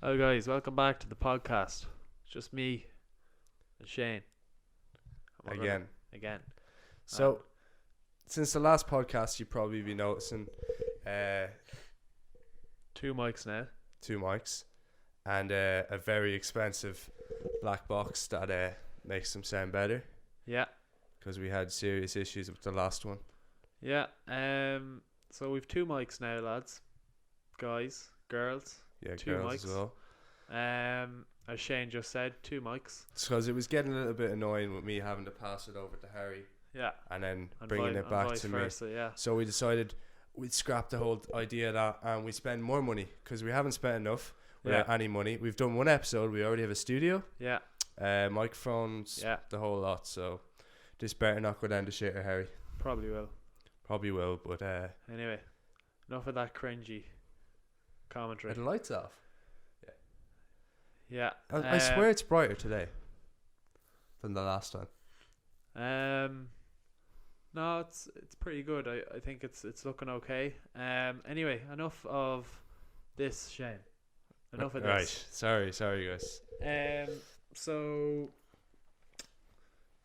Hello guys, welcome back to the podcast. It's just me and Shane. And we're Again. Again. So, since the last podcast, you've probably been noticing uh, 2 mics now. 2 mics and a very expensive black box that makes them sound better Yeah. because we had serious issues with the last one. Yeah. So we've 2 mics now, lads. Guys, girls. Yeah, 2 girls mics. as well. As Shane just said, 2 mics. It's because it was getting a little bit annoying with me having to pass it over to Harry Yeah. and then And bringing it back vice to versa, yeah. So we decided we'd scrap the whole idea of that and we spend more money because we haven't spent enough without any money. We've done 1 episode. We already have a studio, Yeah. microphones, Yeah. the whole lot. So this better not go down the shitter, Harry. Probably will. Probably will, but Anyway, enough of that cringy commentary. the lights off. Yeah. I swear it's brighter today than the last time. No, it's pretty good. I think it's looking okay. Anyway, enough of this, Shane. Enough of this. Right. Sorry, guys. So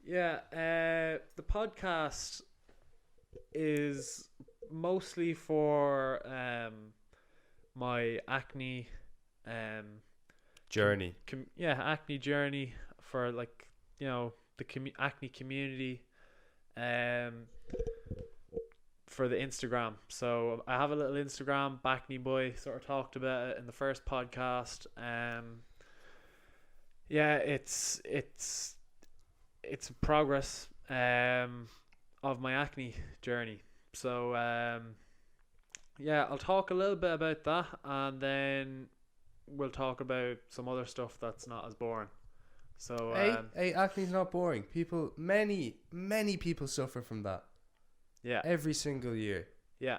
yeah, the podcast is mostly for my acne Journey. acne journey for, like, you know, the acne community for the Instagram. So I have a little Instagram, Backney Boy, sort of talked about it in the first podcast. Yeah, it's progress of my acne journey. So yeah, I'll talk a little bit about that, and then we'll talk about some other stuff that's not as boring. So Hey, acne's not boring. Many people suffer from that yeah, every single year. yeah,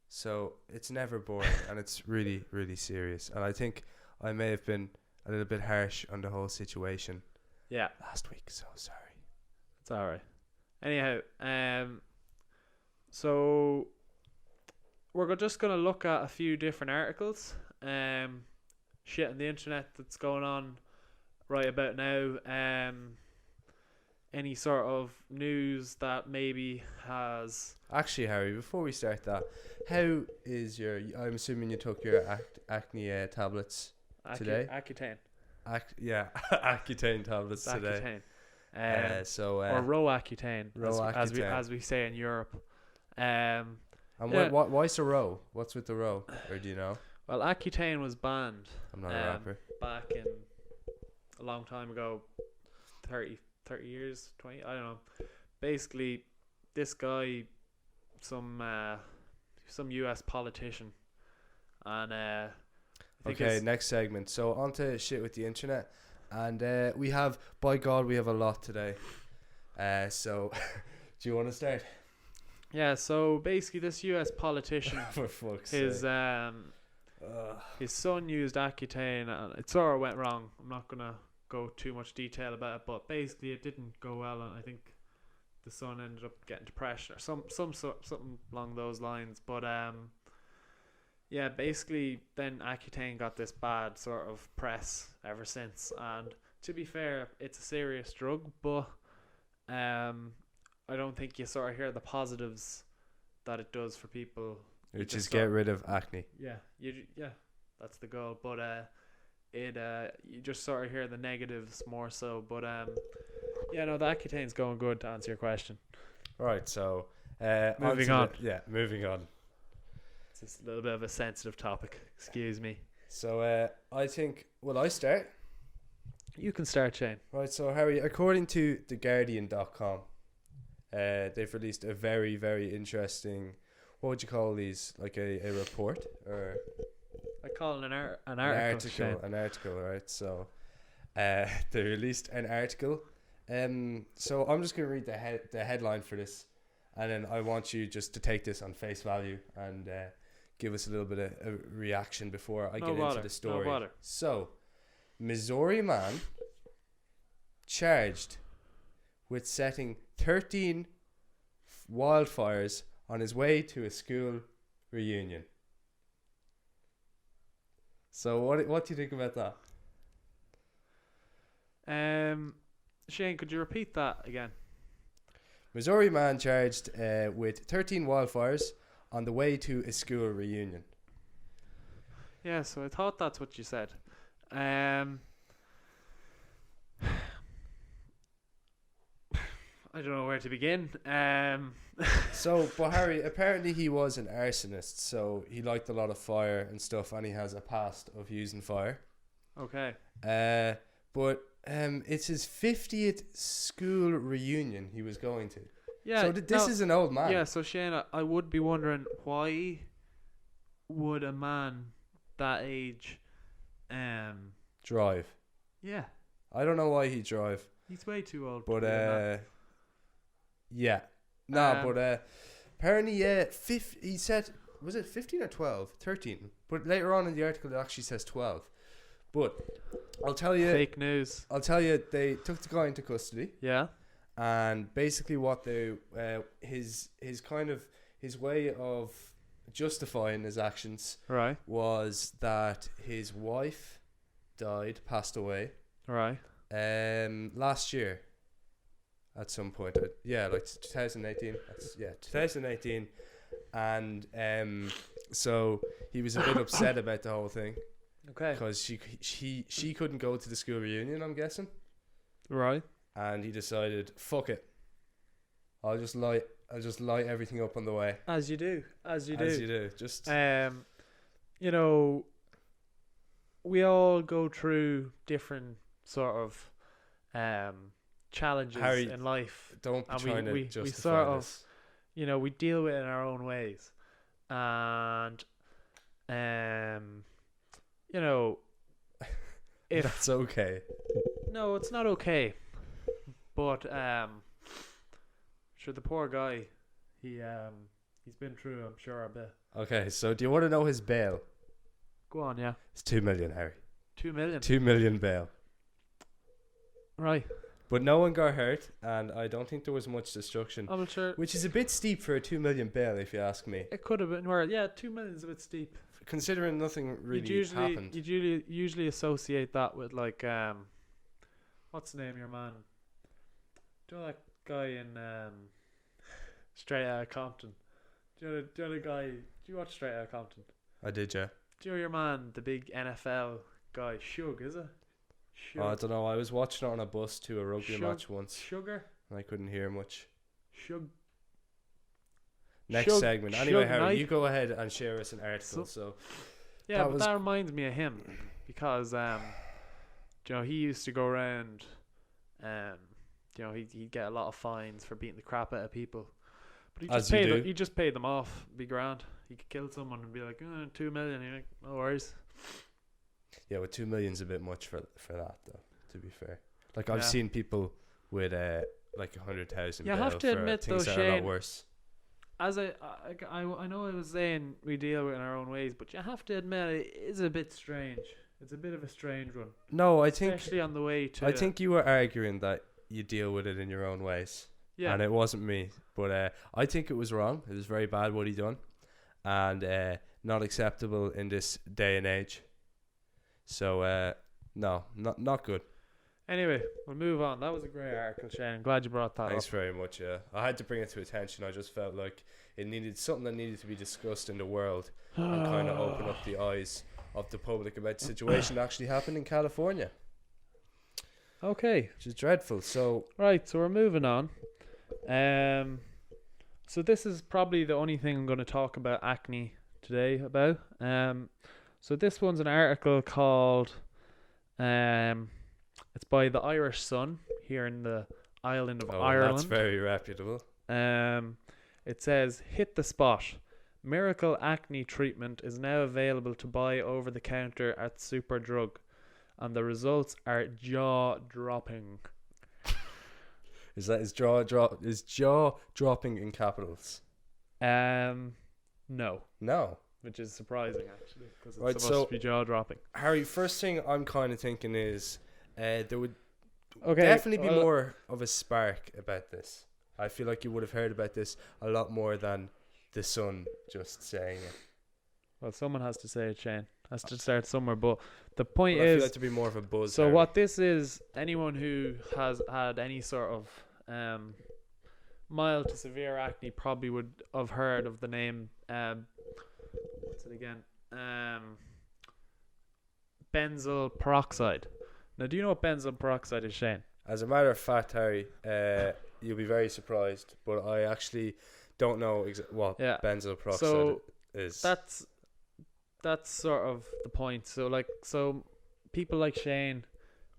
So it's never boring, and it's really, really serious. And I think I may have been a little bit harsh on the whole situation yeah. last week. So sorry. It's all right. Anyhow, so we're just gonna look at a few different articles, shit on the internet that's going on right about now. Any sort of news that maybe has. Actually, Harry, before we start that, how is your? I'm assuming you took your acne tablets today. Accutane. Accutane tablets today. Accutane. Or Roaccutane, Roaccutane. as we say in Europe. And yeah. why so row? What's with the row? Or do you know? Well, Accutane was banned I'm not a rapper. back in a long time ago, 30 years, 20, I don't know. Basically, this guy, some US politician, and I think Okay, next segment. So on to shit with the internet, and we have, by God, we have a lot today. So do you want to start? yeah. So basically, this US politician, For fuck's his sake. his son used Accutane, and it sort of went wrong. I'm not gonna go too much detail about it, but basically it didn't go well, and I think the son ended up getting depression or something along those lines. But yeah, basically then Accutane got this bad sort of press ever since, and to be fair, it's a serious drug, but I don't think you sort of hear the positives that it does for people. Which just is get rid of acne. Yeah, that's the goal. But you just sort of hear the negatives more so. But yeah, no, the Accutane's going good, to answer your question. Right, so Moving on. Moving on. It's just a little bit of a sensitive topic. Excuse me. So I think, will I start? You can start, Shane. Right, so Harry, according to theguardian.com, they've released a very, very interesting, what would you call these? Like a report or I call it an article. Shane. An article, right? So they released an article. So I'm just gonna read the headline for this, and then I want you just to take this on face value and give us a little bit of a reaction before I get into the story. No bother. So, Missouri man charged with setting 13 wildfires on his way to a school reunion. So what do you think about that? Shane, could you repeat that again? Missouri man charged with 13 wildfires on the way to a school reunion. Yeah, so I thought that's what you said. I don't know where to begin. So, but Harry, apparently he was an arsonist, so he liked a lot of fire and stuff, and he has a past of using fire. Okay. But it's his 50th school reunion he was going to. Yeah. So this is an old man. Yeah, so Shane, I would be wondering, why would a man that age Drive. yeah, I don't know why he drive, he's way too old. but to be doing that. yeah. Nah, but apparently, he said, was it 15 or 12? 13. But later on in the article, it actually says 12. But I'll tell you, Fake news. they took the guy into custody, Yeah. and basically what they, his way of justifying his actions Right. was that his wife passed away, Right. last year. At some point, like 2018. 2018, and so he was a bit upset about the whole thing Okay. because she couldn't go to the school reunion, I'm guessing, Right. and he decided, fuck it, I'll just light everything up on the way. As you do. As you do, just You know, we all go through different sort of challenges Harry, in life, don't be and trying to we justify sort of, this. you know, we deal with it in our own ways, and you know, if That's okay. no, it's not okay, but sure, the poor guy, he's been through, I'm sure, a bit. Okay, so do you want to know his bail? Go on, yeah. It's 2 million, Harry. 2 million. 2 million bail. Right. But no one got hurt, and I don't think there was much destruction, I'm sure which is a bit steep for a 2 million bail, if you ask me. it could have been more. Yeah, 2 million is a bit steep. Considering nothing really happened. You'd usually associate that with like what's the name of your man? Do you know that guy in Straight Outta Compton? Do you know the guy? Do you watch Straight Outta Compton? I did, yeah. Do you know your man, the big NFL guy, Shug? Is it? Shug. Oh, I don't know. I was watching it on a bus to a rugby match once, Sugar. and I couldn't hear much. Shug. Next Shug- segment. Anyway, Shug Harry, Knight. you go ahead and share us an article. So Yeah, That but was- that reminds me of him because you know, he used to go around you know, he'd get a lot of fines for beating the crap out of people. But As you do. he just paid them off, be grand. He could kill someone and be like, 2 million. You're like, no worries. yeah, but 2 million's a bit much for that, though. To be fair, like I've Yeah. seen people with like 100,000. You have bail to for admit, things though, that are a lot Shane, worse. As I know I was saying we deal with it in our own ways, but you have to admit it is a bit strange. It's a bit of a strange one, No, I think especially on the way to. I think you were arguing that you deal with it in your own ways. yeah, And it wasn't me. But I think it was wrong. It was very bad what he done. And not acceptable in this day and age. So, no, not good. Anyway, we'll move on. That was a great article, Shane. I'm glad you brought that Thanks up. very much. I had to bring it to attention. I just felt like it needed something that needed to be discussed in the world and kind of open up the eyes of the public about the situation that actually happened in California, Okay, which is dreadful. So, right. So we're moving on. So this is probably the only thing I'm going to talk about acne today about. So this one's an article called it's by the Irish Sun here in the island of Ireland. that's very reputable. It says, hit the spot. Miracle acne treatment is now available to buy over the counter at Superdrug, and the results are jaw-dropping. Is jaw dropping in capitals? No, No. which is surprising actually, because it's Right, supposed to be jaw-dropping. Harry, first thing I'm kind of thinking is there would Okay, definitely be well, more of a spark about this. I feel like you would have heard about this a lot more than the Sun just saying it. Well, someone has to say it, Shane. Has to start somewhere. But the point But I feel is, like to be more of a buzz. so Harry. what this is, anyone who has had any sort of mild to severe acne probably would have heard of the name what's it again? Benzoyl peroxide. Now, do you know what benzoyl peroxide is, Shane? As a matter of fact, Harry, you'll be very surprised, but I actually don't know what Yeah. benzoyl peroxide So is. that's sort of the point. So people like Shane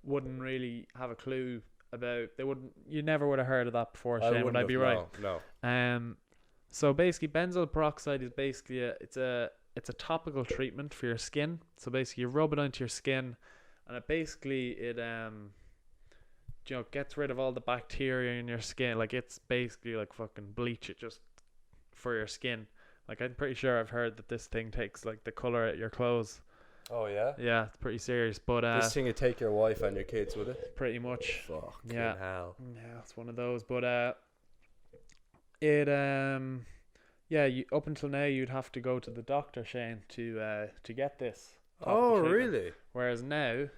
wouldn't really have a clue about. You never would have heard of that before, Shane. Would I be right? No. So basically, benzoyl peroxide is basically it's a topical treatment for your skin. So basically, you rub it onto your skin, and it gets rid of all the bacteria in your skin. Like, it's basically like fucking bleach it just for your skin. Like, I'm pretty sure I've heard that this thing takes like the color out of your clothes. Oh yeah. Yeah, it's pretty serious. But This thing would take your wife and your kids, would it? pretty much. Fucking Yeah. hell. Yeah, it's one of those. But up until now you'd have to go to the doctor, Shane, to get this. Oh treatment. really? Whereas now,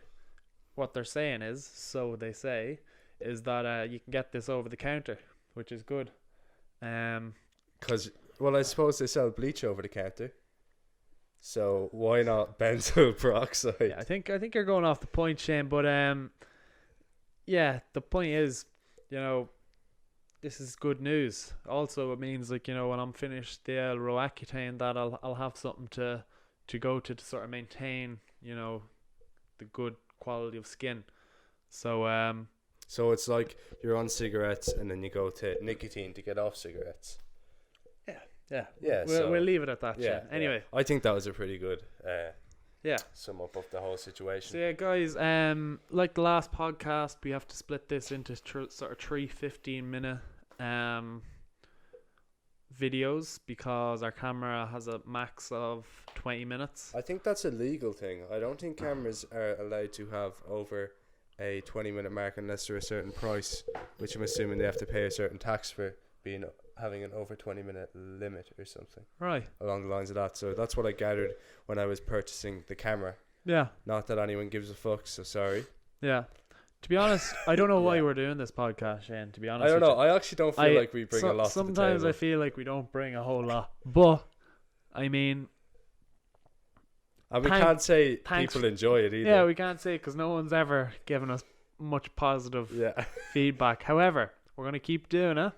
what they're saying is, so they say, is that you can get this over the counter, which is good. Because, well, I suppose they sell bleach over the counter. So why not benzoyl peroxide? Yeah, I think you're going off the point, Shane. But yeah, the point is, this is good news. Also, it means, like, when I'm finished the Roaccutane, that I'll have something to go to sort of maintain, the good quality of skin. So So it's like you're on cigarettes and then you go to nicotine to get off cigarettes. yeah, So we'll leave it at that. yeah. Shane. Anyway, I think that was a pretty good yeah. sum up of the whole situation. So yeah, guys, like the last podcast, we have to split this into sort of 3 15-minute videos because our camera has a max of 20 minutes. I think that's a legal thing. I don't think cameras are allowed to have over a 20-minute mark unless they're a certain price, which I'm assuming they have to pay a certain tax for having an over 20-minute limit or something Right. along the lines of that. So that's what I gathered when I was purchasing the camera. Yeah. Not that anyone gives a fuck, so sorry. Yeah. To be honest, I don't know why Yeah. we're doing this podcast, Shane, to be honest. I don't with know. you. I actually don't feel like we bring a lot to the Sometimes table. I feel like we don't bring a whole lot. But, I mean, And we Thank- can't say thanks- people enjoy it either. yeah, we can't say because no one's ever given us much positive Yeah. feedback. However, we're going to keep doing it.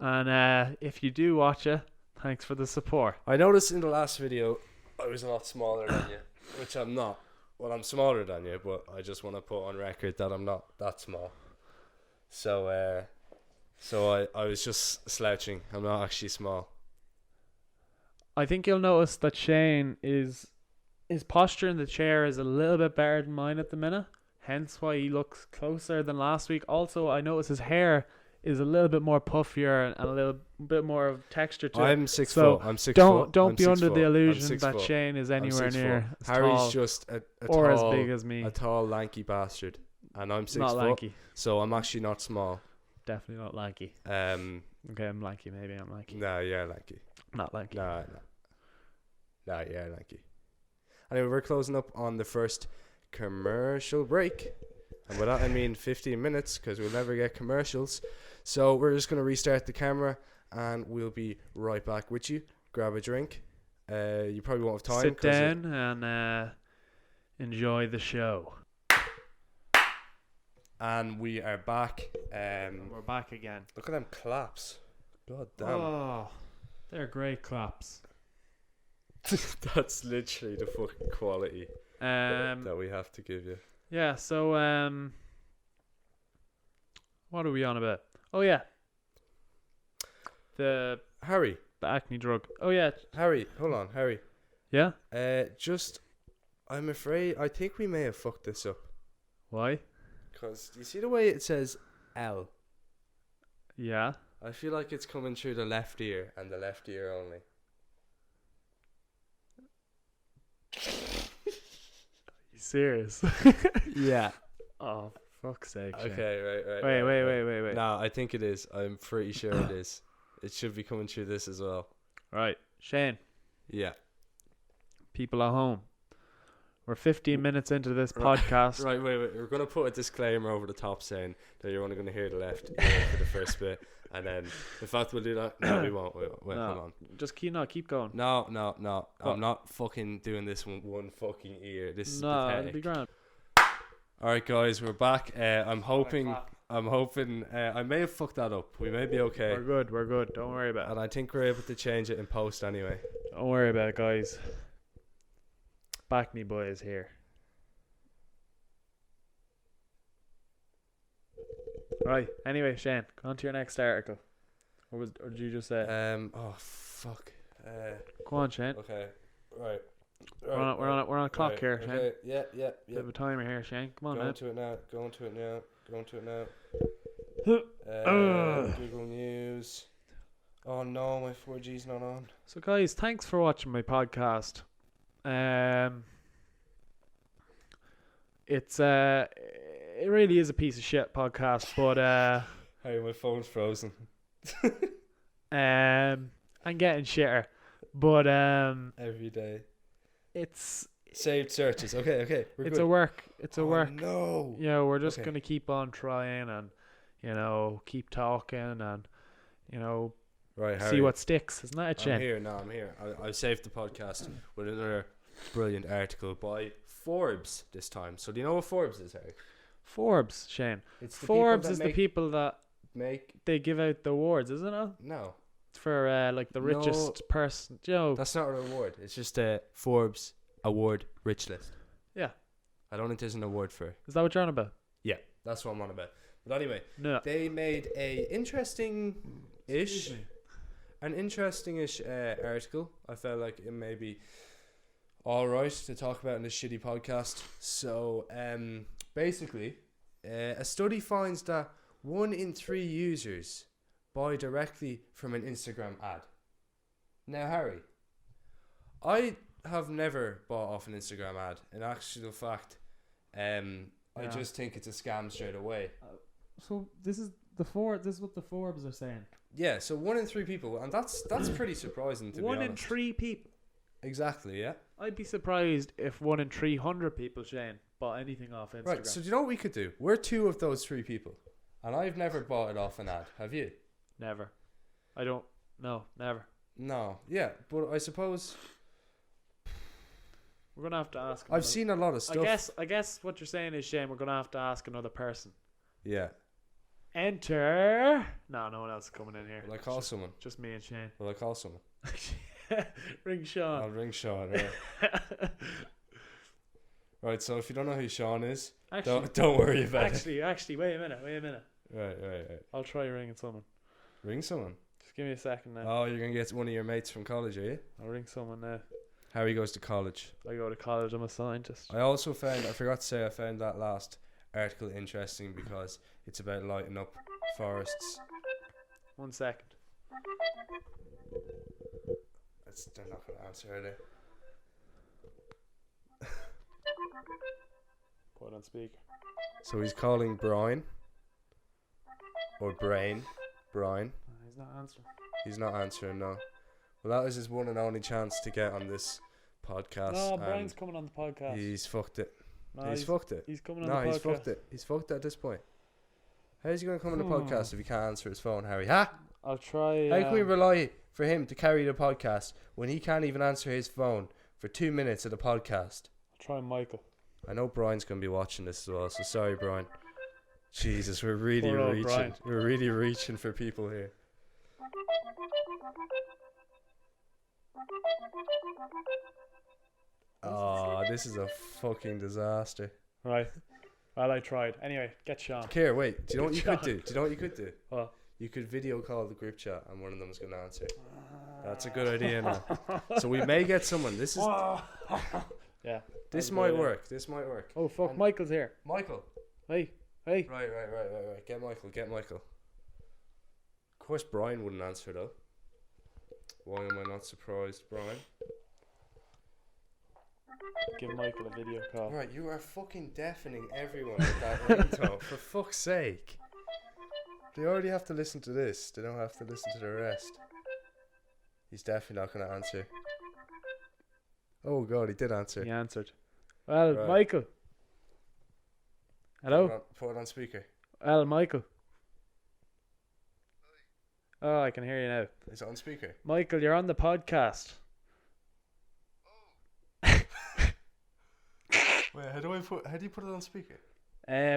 And if you do watch it, thanks for the support. I noticed in the last video I was a lot smaller than you, which I'm not. Well, I'm smaller than you, but I just want to put on record that I'm not that small. So I was just slouching. I'm not actually small. I think you'll notice that Shane his posture in the chair is a little bit better than mine at the minute. Hence why he looks closer than last week. Also, I notice his hair is a little bit more puffier and a little bit more of texture to it. I'm 6 So foot. I'm 6 foot. Don't I'm be 6 under foot. the I'm illusion 6 that foot. Shane is I'm anywhere 6 near foot. as Harry's tall just a or as tall, big as me. a tall, lanky bastard, and I'm 6 Not foot. lanky. So I'm actually not small. Definitely not lanky. Okay, I'm lanky. Maybe I'm lanky. No, you're lanky. Not lanky. No, you're lanky. Anyway, we're closing up on the first commercial break. And by that I mean 15 minutes because we'll never get commercials. So we're just going to restart the camera and we'll be right back with you. Grab a drink. You probably won't have time. Sit down and enjoy the show. And we are back. We're back again. Look at them claps. God damn. Oh, they're great claps. That's literally the fucking quality that we have to give you. Yeah, so what are we on about? Oh yeah. The Harry, acne drug. Oh yeah. hold on, Harry. Yeah? I'm afraid, I think we may have fucked this up. Why? Because you see the way it says L? Yeah. I feel like it's coming through the left ear and the left ear only. You serious? Yeah. Oh, fuck's sake. Shane. Okay, right. Wait. No, I think it is. I'm pretty sure it is. It should be coming through this as well. Right. Shane, Yeah. people at home. We're 15 minutes into this podcast. Right, wait. We're going to put a disclaimer over the top saying that you're only going to hear the left ear for the first bit. And then, in fact, we'll do that. No, we won't. Wait, No. come on. Just keep going. No. What? I'm not fucking doing this one fucking ear. This is No, it'll pathetic. be grand. Alright, guys, we're back. I'm hoping. I may have fucked that up. We may be okay. We're good. Don't worry about it. And I think we're able to change it in post anyway. Don't worry about it, guys. Back me boys here. Right. Anyway, Shane, go on to your next article. Or did you just say? Oh fuck. Go on, Shane. Okay. Right. We're on a clock here, Shane. Okay. Yeah. Bit of a timer here, Shane. Come on, Going man. to it now. Ugh. Google News. Oh no, my 4G's not on. So, guys, thanks for watching my podcast. It's it really is a piece of shit podcast, but Hey, my phone's frozen. I'm getting shitter, but Every day. it's Saved searches. Okay. We're it's good. a work. It's a Oh, work. No. You know, we're just Okay. gonna keep on trying and keep talking and Right, Harry. see what sticks. Isn't that it, I'm Shane? here. No, I'm here. I saved the podcast with another brilliant article by Forbes this time. So do you know what Forbes is, Harry? Forbes, Shane. It's the Forbes people is that the people that make they give out the awards, isn't it? no. It's for like the No. richest person. Joe. That's not an award. It's just a Forbes award rich list. Yeah. I don't think there's an award for it. Is that what you're on about? Yeah, that's what I'm on about. But anyway, No. they made an interesting-ish article. I felt like it may be all right to talk about in this shitty podcast. So, basically, a study finds that 1 in 3 users buy directly from an Instagram ad. Now, Harry, I have never bought off an Instagram ad. In actual fact, I Yeah. just think it's a scam straight away. So this is what the Forbes are saying. Yeah, so 1 in 3 people, and that's pretty surprising to be 1 in honest. 3 people. Exactly, yeah. I'd be surprised if 1 in 300 people, Shane, bought anything off Instagram. Right, so do you know what we could do? We're 2 of those 3 people, and I've never bought it off an ad. Have you? Never. I don't. No, never. No. Yeah, but I suppose We're gonna have to ask. I've seen a lot of stuff. I guess what you're saying is, Shane, we're gonna have to ask another person. Yeah. Enter. No one else is coming in here. Will I call someone? Just me and Shane. Will I call someone? Ring I'll Sean. ring Sean. Yeah. Right, so if you don't know who Sean is, Actually, don't worry about it. actually, wait a minute. Right. I'll try ringing someone. Ring someone. Just give me a second now. Oh, you're gonna get one of your mates from college, are you? I'll ring someone now. Harry goes to college. I go to college. I'm a scientist. I also found, I forgot to say, I found that last article interesting because it's about lighting up forests. 1 second. They're not going to answer, are they? Put on speaker. So he's calling Brian. Or Brain. Brian. He's not answering. He's not answering, no. Well, that was his one and only chance to get on this podcast. No, and Brian's coming on the podcast. he's fucked it. No, he's fucked it. He's coming on No, the podcast. he's fucked it. He's fucked it at this point. How's he going to come on the Hmm. podcast if he can't answer his phone, Harry? Ha! I'll try. How can we rely for him to carry the podcast when he can't even answer his phone for 2 minutes of the podcast? I'll try Michael. I know Brian's going to be watching this as well, so sorry, Brian. Jesus, we're really Poor old reaching. Brian. We're really reaching for people here. Oh, this is a fucking disaster. Right. Well, I tried. Anyway, get Sean. Here, wait. Do you know what you could John. do? Do you know what you could do? What? You could video call the group chat and one of them is going to answer. That's a good idea now. So we may get someone. This is Yeah. this that's a might good idea. work. This might work. Oh fuck! And- Michael's here. Michael. Hey. Right. Get Michael. Of course Brian wouldn't answer though. Why am I not surprised, Brian? Give Michael a video call. Right, you are fucking deafening everyone with that ringtone. For fuck's sake. They already have to listen to this. They don't have to listen to the rest. He's definitely not going to answer. Oh god, he did answer. He answered. Well, Right. Michael. Hello? Put it on speaker. Well, Michael. Oh, I can hear you now. Is it on speaker? Michael, you're on the podcast. Wait, how do you put it on speaker?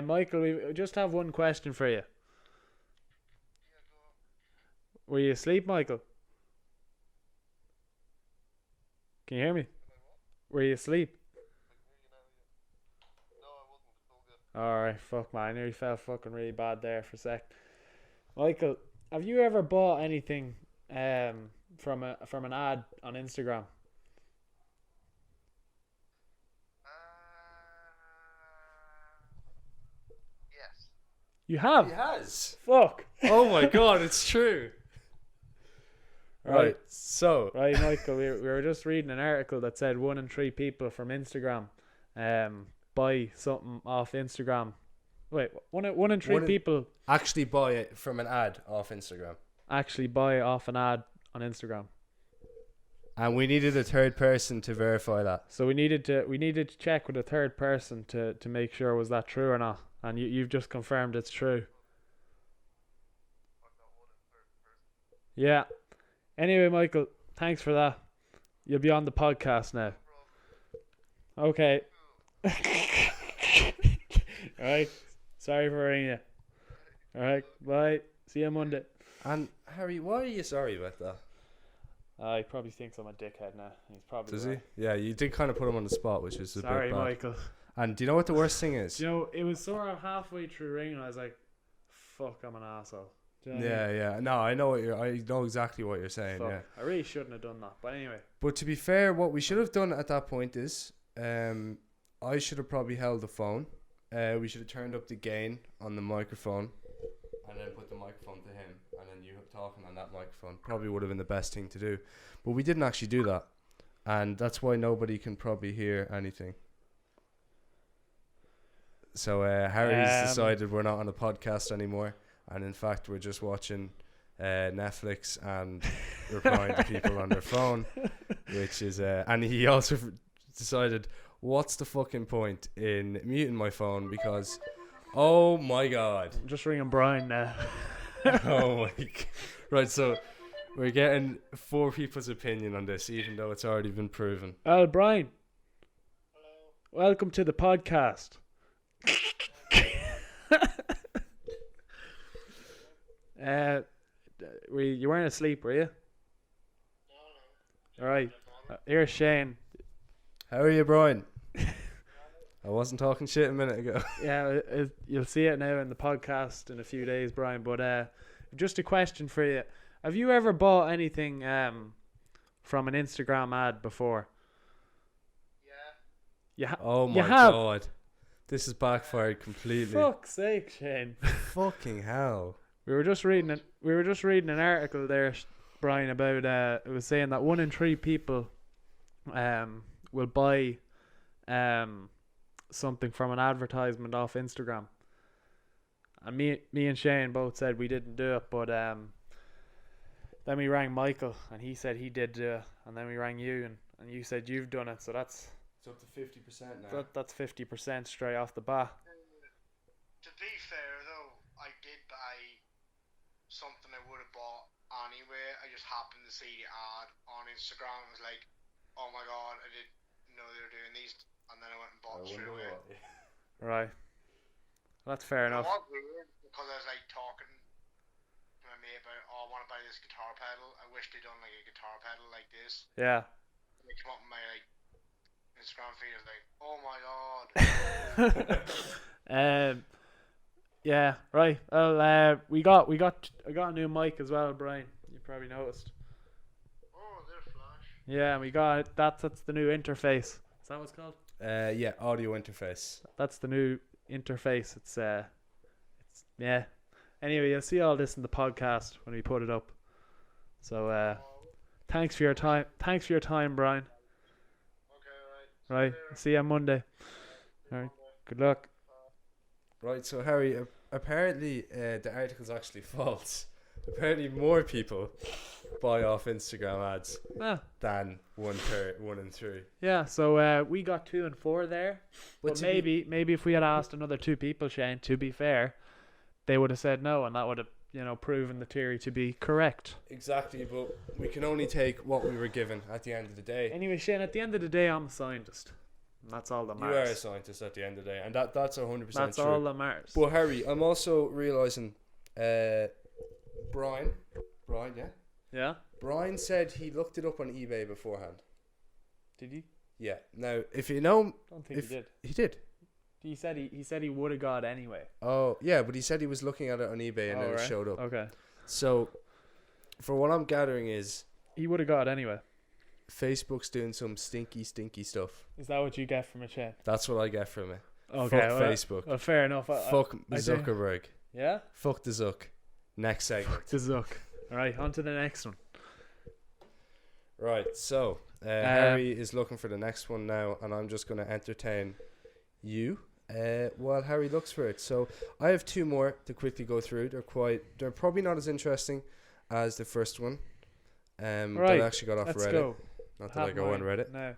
Michael, we just have one question for you. Were you asleep, Michael? Can you hear me? Were you asleep? Alright, fuck man, I nearly felt fucking really bad there for a sec. Michael, have you ever bought anything from an ad on Instagram? Yes. You have? He has. Fuck. Oh my god, it's true. Right. So. Right, Michael, we were just reading an article that said 1 in 3 people from Instagram buy something off Instagram. Wait, one in 3 people Actually buy it from an ad off Instagram. actually buy off an ad on Instagram. And we needed a third person to verify that. So we needed to check with a third person to make sure was that true or not. And you've just confirmed it's true. Yeah. Anyway, Michael, thanks for that. You'll be on the podcast now. Okay. Alright. Sorry for ringing you. Alright, bye. See you Monday. And Harry, why are you sorry about that? He probably thinks I'm a dickhead now. He's probably Does right. he? Yeah, you did kind of put him on the spot, which is a Sorry, bit bad. Michael. And do you know what the worst thing is? Do you know, it was sort of halfway through ringing, I was like, fuck, I'm an asshole. Do you know what I mean? Yeah. No, I know exactly what you're saying. Fuck. Yeah. I really shouldn't have done that. But anyway. But to be fair, what we should have done at that point is, I should have probably held the phone. We should have turned up the gain on the microphone, and then put the microphone to him, and then you talking on that microphone. Probably would have been the best thing to do, but we didn't actually do that, and that's why nobody can probably hear anything. So Harry's decided we're not on a podcast anymore, and in fact we're just watching Netflix and replying to people on their phone, which is and he also decided, what's the fucking point in muting my phone, because oh my god. I'm just ringing Brian now. Oh my god. Right, so we're getting 4 people's opinion on this, even though it's already been proven. Brian. Hello. Welcome to the podcast. You weren't asleep, were you? No. Alright. Here's Shane. How are you, Brian? I wasn't talking shit a minute ago. Yeah, you'll see it now in the podcast in a few days, Brian. But just a question for you: have you ever bought anything from an Instagram ad before? Yeah. Oh my have? god. This is backfired completely. Fuck's sake, Shane. Fucking hell. We were just reading an article there, Brian, about it was saying that 1 in 3 people will buy something from an advertisement off Instagram. And me and Shane both said we didn't do it, but then we rang Michael and he said he did do it, and then we rang you and you said you've done it, so that's It's up to 50% now. that's 50% straight off the bat. To be fair though, I did buy something I would have bought anyway. I just happened to see the ad on Instagram and was like, oh my god, I didn't know they were doing these, and then I went and bought straight away. Right. That's fair enough. It was weird because I was like talking to my mate about, oh, I want to buy this guitar pedal. I wish they'd done like a guitar pedal like this. Yeah. And they come up in my like Instagram feed. I was like, oh my god. Yeah, right. Well, I got a new mic as well, Brian. You probably noticed. Oh, they're flash. Yeah, and we got that's the new interface. Is that what it's called? Yeah, audio interface. That's the new interface. It's yeah. Anyway, you'll see all this in the podcast when we put it up. So thanks for your time. Thanks for your time, Brian. Okay, Right. See you on Monday. All right. Good luck. Right, so Harry, apparently the article's actually false, apparently more people buy off Instagram ads Yeah. than 1 and 3. Yeah, so we got 2 and 4 there. But to be- maybe if we had asked another 2 people, Shane, to be fair, they would have said no, and that would have, proven the theory to be correct. Exactly, but we can only take what we were given at the end of the day. Anyway, Shane, at the end of the day, I'm a scientist. And that's all that You are matters. a scientist at the end of the day, and that's 100% That's true. all that matters. But Harry, I'm also realizing, Brian, yeah, Yeah? Brian said he looked it up on eBay beforehand. Did you? Yeah. Now, if you know, Don't think If- he did. he did. He said he would have got anyway. Oh, yeah, but he said he was looking at it on eBay and then it right. showed up. Okay. So, for what I'm gathering is He would have got anyway. Facebook's doing some stinky stuff. Is that what you get from a Shane? That's what I get from it. Okay. Fuck well, Facebook. Well, fair enough. Fuck I do. Zuckerberg. Yeah? Fuck the Zuck. Next segment. The Zuck. Alright, on to the next one. Right, so Harry is looking for the next one now, and I'm just going to entertain you while Harry looks for it. So I have 2 more to quickly go through. They're probably not as interesting as the first one. That Right, I actually got off Let's Reddit. go. Not that I Have go on mine Reddit. now.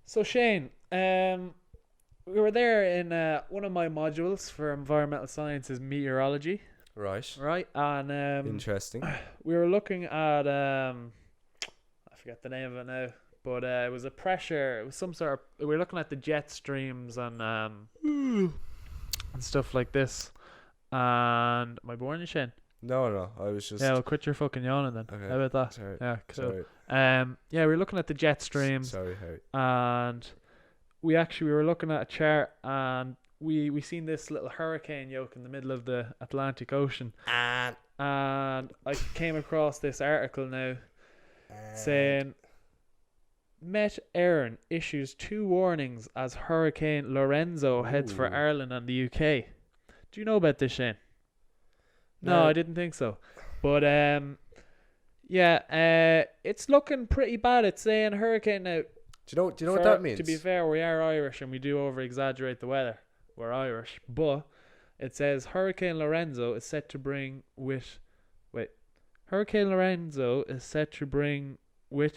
So Shane, we were there in one of my modules for environmental sciences, meteorology, Right. right? And Interesting. we were looking at I forget the name of it now, but it was a pressure. It was some sort of. We were looking at the jet streams and stuff like this. And am I boring you, Shane? No, I was just. Yeah, well, quit your fucking yawning then. Okay. How about that? Sorry. Yeah, cool. Sorry. Yeah, we were looking at the jet streams. Sorry, Harry. And we were looking at a chart, and we seen this little hurricane yoke in the middle of the Atlantic Ocean, and I came across this article now saying Met Éireann issues 2 warnings as Hurricane Lorenzo heads for Ooh. Ireland and the UK. Do you know about this, Shane? No, No. I didn't think so. But yeah, it's looking pretty bad. It's saying hurricane now. Do you know what that means? To be fair, we are Irish and we do over exaggerate the weather. We're Irish, but it says Hurricane Lorenzo is set to bring with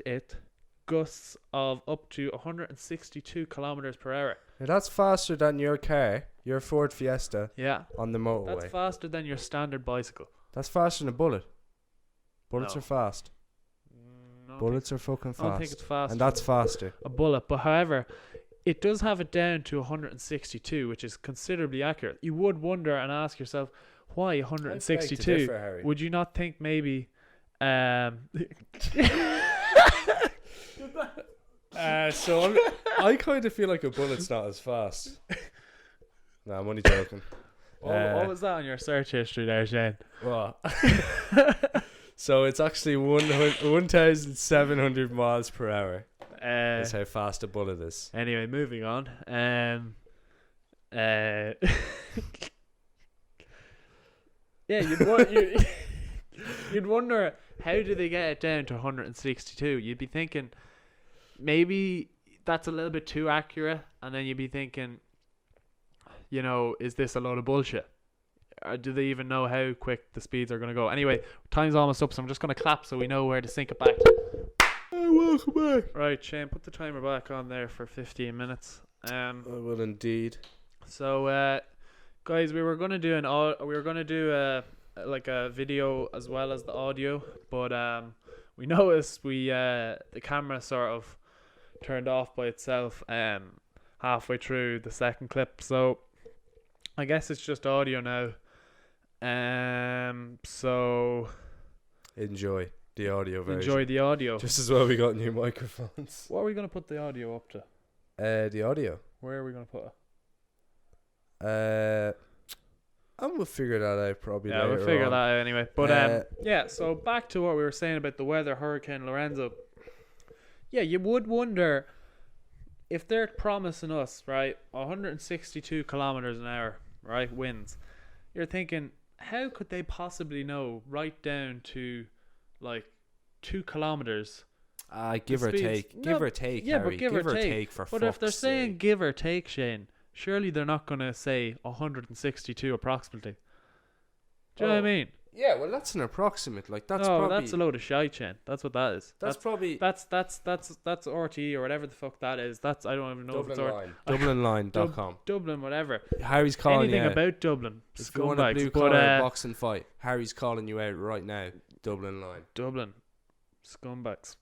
it gusts of up to 162 kilometers per hour. Now, that's faster than your car, your Ford Fiesta, Yeah, on the motorway. that's faster than your standard bicycle. That's faster than a bullet. Bullets No. are fast. No, Bullets are fucking I don't think fast. it's faster. And that's faster. a bullet, but however, it does have it down to 162, which is considerably accurate. You would wonder and ask yourself, why I beg to 162? differ, Harry. Would you not think maybe So I kind of feel like a bullet's not as fast. No, I'm only joking. what was that on your search history there, Shane? What? So it's actually 1,700 miles per hour. That's how fast a bullet is. Anyway, moving on. Yeah, you'd wonder how do they get it down to 162? You'd be thinking maybe that's a little bit too accurate, and then you'd be thinking, is this a load of bullshit? Or do they even know how quick the speeds are going to go? Anyway, time's almost up, so I'm just going to clap so we know where to sync it back to. Hey, welcome back. Right, Shane, put the timer back on there for 15 minutes. I will indeed. So, guys, we were gonna do a video as well as the audio, but we noticed the camera sort of turned off by itself halfway through the second clip. So I guess it's just audio now. So Enjoy the audio version. enjoy the audio. Just as well we got new microphones. What are we gonna put the audio up to? The audio. Where are we gonna put it? I'm gonna figure that out probably. Yeah, we'll later figure on. that out anyway. But Uh, so back to what we were saying about the weather, Hurricane Lorenzo. Yeah, you would wonder if they're promising us, right, 162 kilometers an hour, right, winds. You're thinking, how could they possibly know right down to like 2 kilometers? Give The or speeds- take. No, Give or take. yeah, Harry. but give or take. for But if they're fuck's saying sake. give or take, Shane, surely they're not going to say 162 approximately. Do you know what I mean? Yeah, well, that's an approximate. Like that's No, probably that's a load of shite, Shane. That's what that is. that's probably That's RTE or whatever the fuck that is. That's I don't even know if it's DublinLine.com. Dublin, whatever. Harry's calling Anything you out. about Dublin. If you want a blue Scumbags. collar But boxing fight, Harry's calling you out right now. Dublin Line. Dublin, scumbags.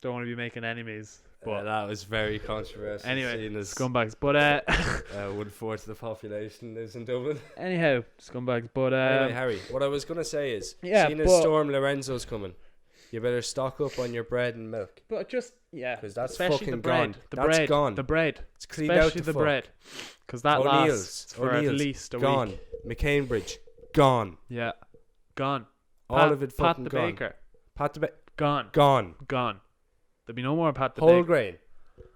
Don't want to be making enemies. But That was very controversial. anyway, seeing as scumbags. But 1/4 of the population lives in Dublin. anyhow, scumbags. But Anyway, Harry, what I was gonna say is, yeah, seeing as but- Storm Lorenzo's coming, you better stock up on your bread and milk But just because that's especially fucking the bread. gone. The That's bread. gone. The bread. It's cleaned out Especially the the fuck. bread. Because that O'Neill's. lasts for at O'Neill's. least a Gone. week. McCainbridge gone. Yeah, gone. All of it Pat fucking the gone. baker. Pat the Gone. gone. Gone. There'll be no more Pat the Whole baker. grain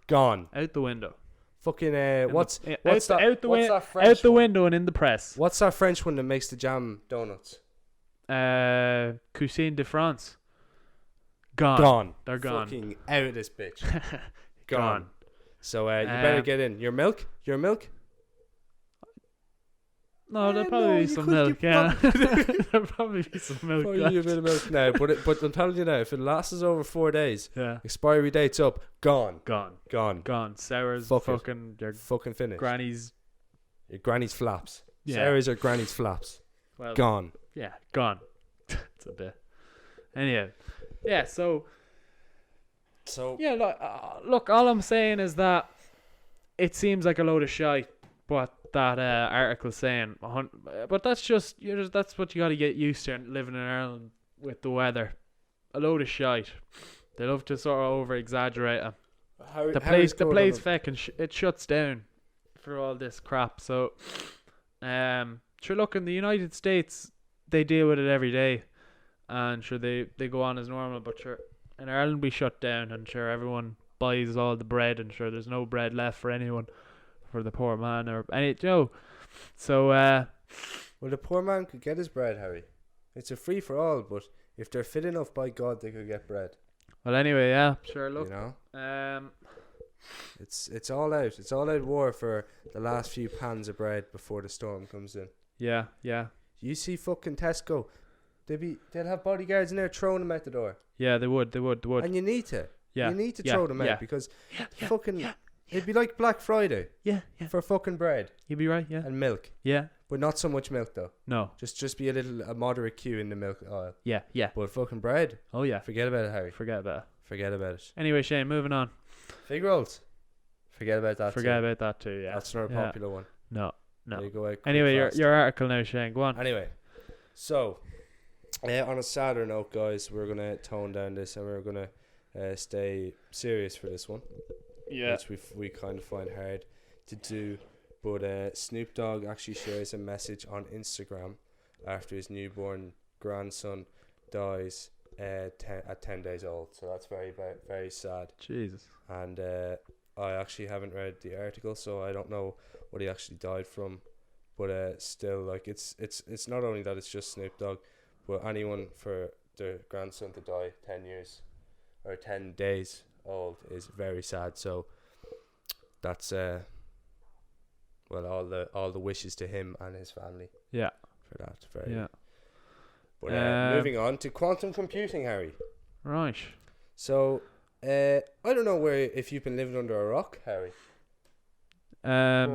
gone. Out the window. Fucking In what's the, what's out, that? out the what's win- that French out the one? window and in the press. What's that French one that makes the jam donuts? Cuisine de France. Gone. Gone. They're gone. Fucking out of this bitch. Gone. So you better get in. Your milk? Your milk? No, there'll no, probably you be some could- milk. you Yeah, there'll probably be some milk. Probably left. a bit of milk now, but I'm telling you now, if it lasts over 4 days, Yeah, expiry date's up, gone, gone. gone, Sours, Fuck it. fucking your fucking finished. granny's. Your granny's flaps. Yeah. Sarah's or granny's flaps. Well, Gone. yeah, gone. It's a bit. Anyhow, yeah. So So yeah, look. All I'm saying is that it seems like a load of shite what that article's saying. But that's just that's what you got to get used to living in Ireland with the weather. A load of shite. They love to sort of over exaggerate it. The place fucking it shuts down for all this crap. So, sure. Look, in the United States, they deal with it every day, and sure they go on as normal. But sure, in Ireland we shut down, and sure everyone buys all the bread, and sure there's no bread left for anyone, for the poor man or any So, well, the poor man could get his bread, Harry. It's a free for all, but if they're fit enough, by God, they could get bread. well, anyway, yeah, sure. Look, You know, it's all out. It's all out war for the last few pans of bread before the storm comes in. yeah. You see fucking Tesco, they'll have bodyguards in there throwing them out the door, Yeah, they would. and you need to. Yeah, You need to yeah, throw them yeah. out because fucking it'd be like Black Friday yeah. for fucking bread You'd be right. Yeah, and milk, yeah. but not so much milk though. No. Just be a moderate queue in the milk aisle. Yeah. But fucking bread, Oh yeah. forget about it, Harry. Forget about it. Forget about it. Anyway, Shane, moving on. Fig rolls, forget about that. Forget too. about that too. Yeah. That's another Yeah. popular one. No. They go out quick Anyway, fast. your article now, Shane. Go on. Anyway, so on a sadder note, guys, we're gonna tone down this and we're gonna stay serious for this one, which we kind of find hard to do. But Snoop Dogg actually shares a message on Instagram after his newborn grandson dies at 10 days old. So that's very, very, very sad. Jesus. And I actually haven't read the article, so I don't know what he actually died from. But still, like it's not only that it's just Snoop Dogg, but anyone for their grandson to die 10 years or 10 days old is very sad. So that's well, all the wishes to him and his family. Yeah. For that, very. Yeah. But moving on to quantum computing, Harry. Right. So I don't know if you've been living under a rock, Harry. But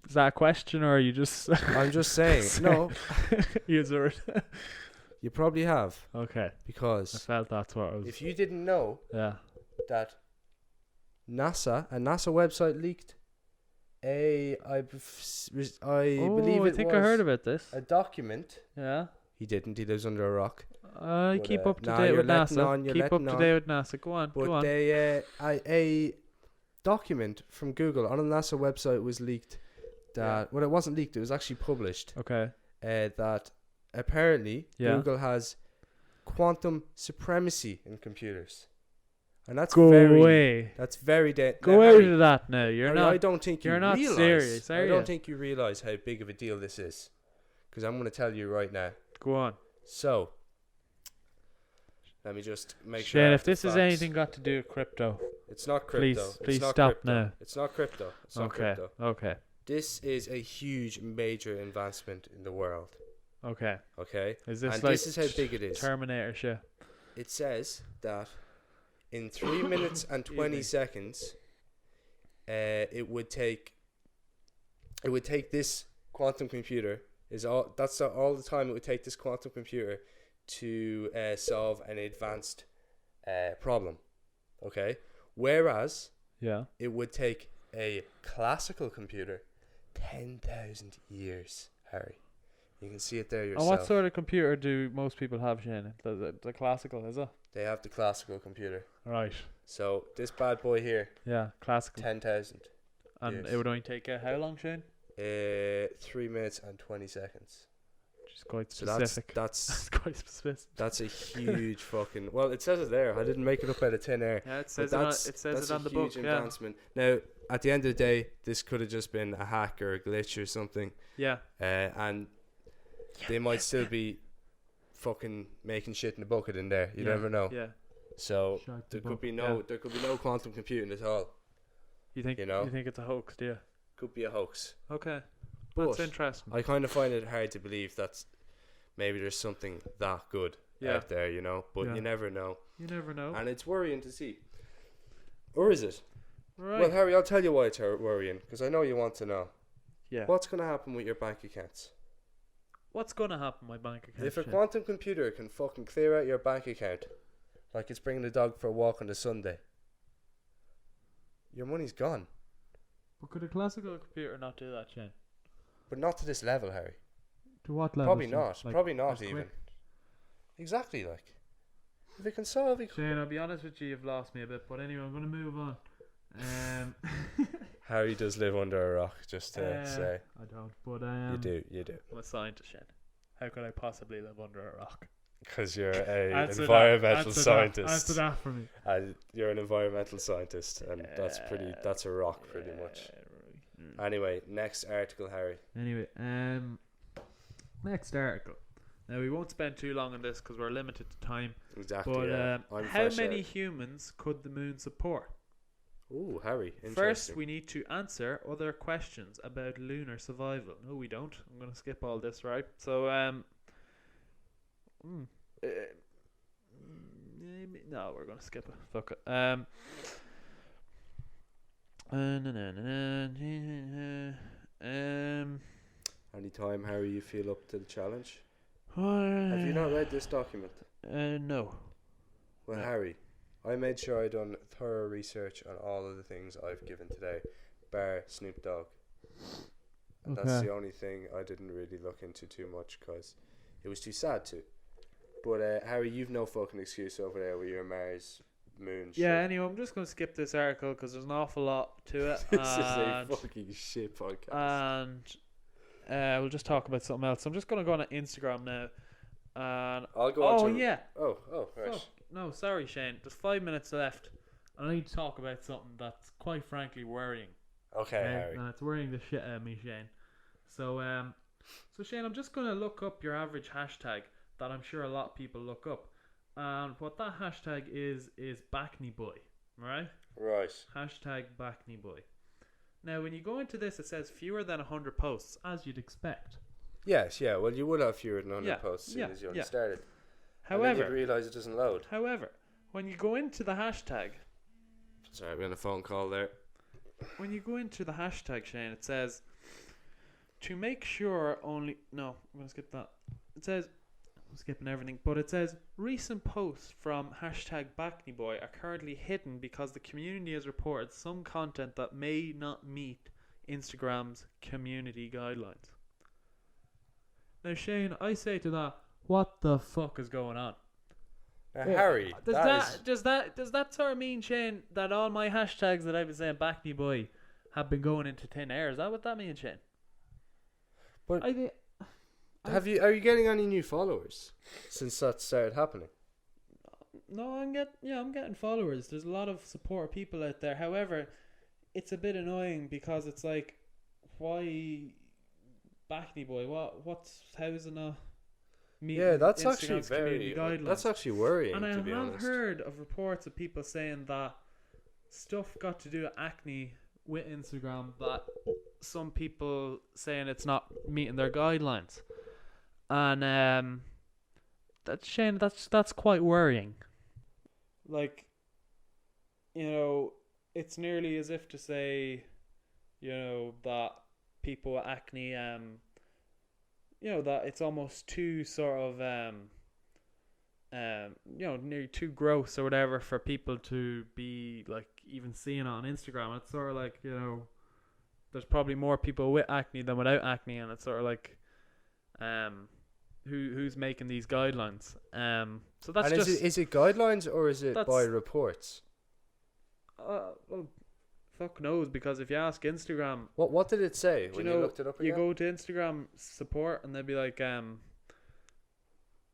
Is that a question or are you just? I'm just saying. No, User. you probably have, Okay. I because felt that's what it was. if you didn't know Yeah. that a NASA website leaked I believe I it think was I heard about this. a document. Yeah. He didn't. He lives under a rock. I But, keep up to nah, date you're with letting NASA. on, you're Keep up letting to on. date with NASA. Go on. But Go on. a document from Google on a NASA website was leaked. That well, it wasn't leaked. It was actually published. Okay. That apparently Yeah. Google has quantum supremacy in computers, and that's Go very away. that's very Go out of that now. You're Harry, not. I don't think you're you not realize, serious, are I you? don't think you realize how big of a deal this is, because I'm going to tell you right now. Go on. So, let me just make sure. I Shane, have if the this is facts. anything got to do with crypto, It's not crypto. please It's not stop crypto. now. It's not crypto. It's not Okay. crypto. Okay. This is a huge, major advancement in the world. Okay. Okay, Is this and like this is how big it is. Terminator shit? It says that in 3 minutes and Excuse 20 me. seconds, it would take this quantum computer all the time it would take this quantum computer to solve an advanced problem. Okay, whereas Yeah. it would take a classical computer 10,000 years, Harry. You can see it there yourself. And what sort of computer do most people have, Shane? The classical, is it? They have the classical computer. Right. So this bad boy here, Yeah, classical. 10,000. And years. it would only take how long, Shane? 3 minutes and 20 seconds. Which is quite So specific. that's That's quite specific. that's a huge fucking. Well, it says it there. I didn't make it up out of thin air. Yeah, it But says that's it on the a book. huge Yeah. advancement. Now, at the end of the day, this could have just been a hack or a glitch or something, Yeah. and they might still be fucking making shit in the bucket in there. You Yeah, never know. Yeah. So Shark there the could book, be yeah. there could be no quantum computing at all. You think you know? you think it's a hoax, do you? Could be a hoax. Okay. But That's interesting. I kind of find it hard to believe that maybe there's something that good Yeah. out there, you know. But Yeah. you never know, You never know. and it's worrying to see. Or is it? Right. Well, Harry, I'll tell you why it's worrying, because I know you want to know. yeah. What's going to happen with your bank accounts? What's gonna happen with my bank account? If a Shane? quantum computer can fucking clear out your bank account, like it's bringing the dog for a walk on a Sunday, your money's gone. But could a classical computer not do that, Shane? But not to this level, Harry. To what level? Probably Shane? not. Like, Probably not as even. quick? Exactly, like. If it can solve it. Shane, I'll be honest with you, you've lost me a bit. But anyway, I'm gonna move on. Harry does live under a rock, just to say. I don't. But You do. I'm a scientist, Shane. How could I possibly live under a rock? Because you're a Answer environmental answer scientist. Answer that for me. You're an environmental scientist, and that's a rock, pretty much. Anyway, next article, Harry. Anyway, next article. Now we won't spend too long on this because we're limited to time. Exactly. But yeah. how fresh many out. humans could the moon support? Ooh, Harry. Interesting. First, we need to answer other questions about lunar survival. No, we don't. I'm going to skip all this, right? So, no, we're going to skip it. Fuck it. Anytime, Harry, you feel up to the challenge. Have you not read this document? No. Well, No. Harry, I made sure I done thorough research on all of the things I've given today, bar Snoop Dogg. And that's Okay. the only thing I didn't really look into too much because it was too sad to. But Harry, you've no fucking excuse over there with your Mars moon shit. Yeah, anyway, I'm just going to skip this article because there's an awful lot to it. This is a and fucking shit podcast. we'll just talk about something else. I'm just going to go on Instagram now. And I'll go on to... yeah. Oh, right. Fuck. No, sorry, Shane. There's 5 minutes left. I need to talk about something that's quite frankly worrying. Okay, Harry. And it's worrying the shit out of me, Shane. So Shane, I'm just going to look up your average hashtag that I'm sure a lot of people look up. And what that hashtag is BackneyBoy, right? Right. Hashtag BackneyBoy. Now, when you go into this, it says fewer than 100 posts, as you'd expect. Yes, yeah. Well, you would have fewer than 100 Yeah, posts as soon yeah, as you yeah. started. However, you realise it doesn't load. When you go into the hashtag, Sorry, we're on a phone call there. when you go into the hashtag, Shane, it says to make sure only. No, I'm gonna skip that. It says I'm skipping everything, but it says recent posts from hashtag BackneyBoy are currently hidden because the community has reported some content that may not meet Instagram's community guidelines. Now, Shane, I say to that, what the fuck is going on? Now, Harry, Does that sort of mean, Shane, that all my hashtags that I've been saying BackneyBoy have been going into thin air? Is that what that means, Shane? But I think. Are you getting any new followers since that started happening? No, I'm getting followers. There's a lot of support people out there. However, it's a bit annoying because it's like, why BackneyBoy? How's it not? Yeah, that's Instagram's actually community guidelines? that's actually worrying, And I to be have honest. heard of reports of people saying that stuff got to do with acne with Instagram, that some people saying it's not meeting their guidelines. and that's Shane. That's quite worrying. Like, it's nearly as if to say, that people with acne, that it's almost too sort of nearly too gross or whatever for people to be like even seeing it on Instagram. It's sort of like, there's probably more people with acne than without acne, and it's sort of like, who's making these guidelines? So that's and just is it guidelines or is it that's- by reports? Well, fuck knows, because if you ask Instagram, What did it say when you looked it up again? you go to Instagram support and they'll be like,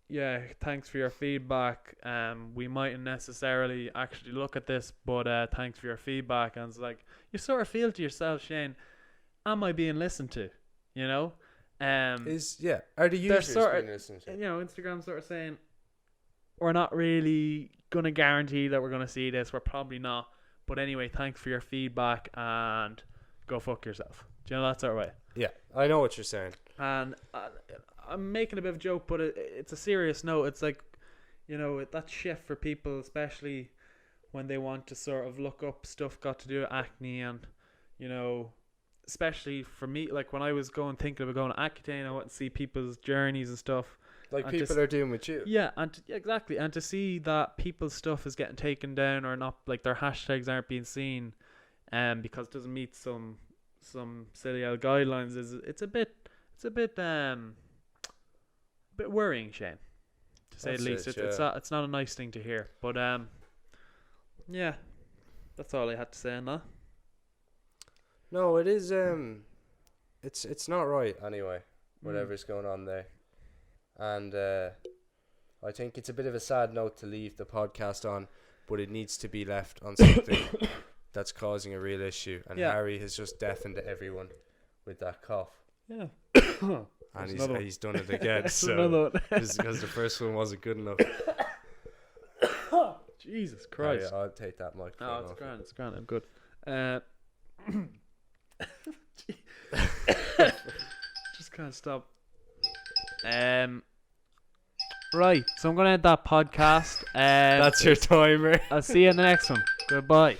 yeah, thanks for your feedback. We mightn't necessarily actually look at this, but thanks for your feedback. And it's like, you sort of feel to yourself, Shane, am I being listened to? Are the users sort being of listened to? Instagram sort of saying, we're not really gonna guarantee that we're gonna see this. We're probably not. But anyway, thanks for your feedback and go fuck yourself. Do you know that sort of way? Yeah, I know what you're saying. And I'm making a bit of a joke, but it's a serious note. It's like, that shift for people, especially when they want to sort of look up stuff got to do with acne, and, especially for me, like when I was thinking about going to Accutane, I want to see people's journeys and stuff. Like And people are doing with you. Yeah, exactly. And to see that people's stuff is getting taken down or not, like their hashtags aren't being seen, because it doesn't meet some silly old guidelines, it's a bit worrying, Shane, to say the least. It's not a nice thing to hear. But yeah, that's all I had to say on that. No, it is. It's not right anyway. Whatever's going on there. And I think it's a bit of a sad note to leave the podcast on, but it needs to be left on something that's causing a real issue. And Harry has just deafened everyone with that cough. Yeah. And he's done it again. Another one. Because the first one wasn't good enough. Jesus Christ. Harry, I'll take that microphone off. It's grand. I'm good. Just can't stop. Right, so I'm gonna end that podcast. That's your timer. I'll see you in the next one. Goodbye.